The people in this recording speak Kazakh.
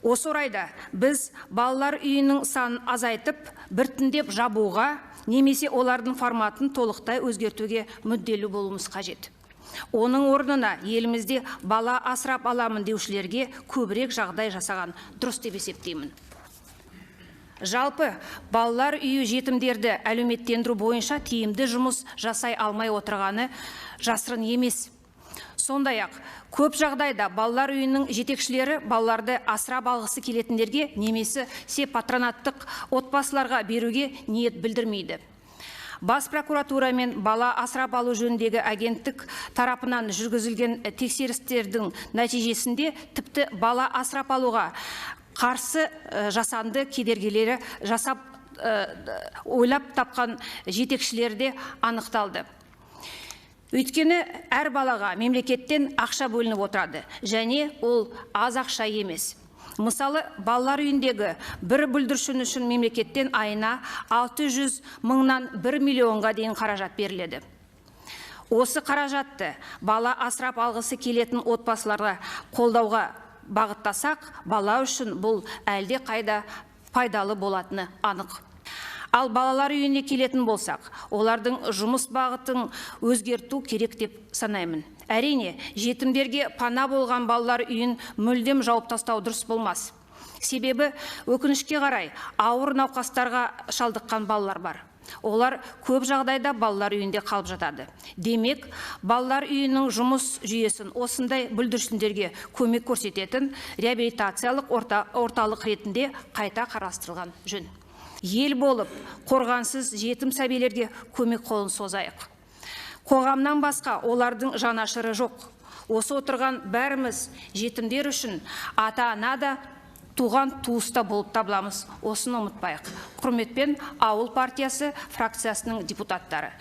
Осы орайда біз балалар үйінің санын азайтып, біртіндеп жабуға, немесе олардың форматын толықтай өзгертуге мүдделі болуымыз қажет. Оның орнына елімізде бала асырап аламын деушілерге көбірек жағдай жасаған дұрыс деп есептеймін. Жалпы, балалар үйі жетімдерді әлеуметтендіру бойынша тиімді жұмыс жасай алмай отырғаны жасырын емес. Сондай-ақ, көп жағдайда балалар үйінің жетекшілері балаларды асырап алғысы келетіндерге немесе патронаттық отбасыларға беруге ниет білдірмейді. Бас прокуратура мен бала асырап алу жөніндегі агенттік тарапынан жүргізілген тексерістердің нәтижесінде тіпті бала асырап алуға қарсы жасанды кедергілері жасап ойлап тапқан жетекшілерде анықталды. Өйткені әр балаға мемлекеттен ақша бөлініп отырады, және ол аз ақша емес. Мысалы, балалар үйіндегі бір бүлдіршін үшін мемлекеттен айына 600 мыңнан 1 миллионға дейін қаражат беріледі. Осы қаражатты бала асырап алғысы келетін отбасыларға қолдауға бағыттасақ, бала үшін бұл әлде қайда пайдалы болатыны анық. Ал балалар үйіне келетін болсақ, олардың жұмыс бағытын өзгерту керек деп санаймын. Әрине, жетімдерге пана болған балалар үйін мүлдем жауып тастау дұрыс болмас. Себебі, өкінішке қарай, ауыр науқастарға шалдыққан балалар бар. Олар көп жағдайда балалар үйінде қалып жатады. Демек, балалар үйінің жұмыс жүйесін осындай бүлдіршіндерге көмек көрсететін реабилитациялық орталық ретінде қайта қарастырылған жөн. Ел болып, қорғансыз жетім сәбилерге көмек қолын созайық. Қоғамнан басқа олардың жанашыры жоқ. Осы отырған бәріміз жетімдер үшін ата-ана да туған туыста болып табыламыз. Осыны ұмытпайық. Құрметпен, Ауыл партиясы фракциясының депутаттары.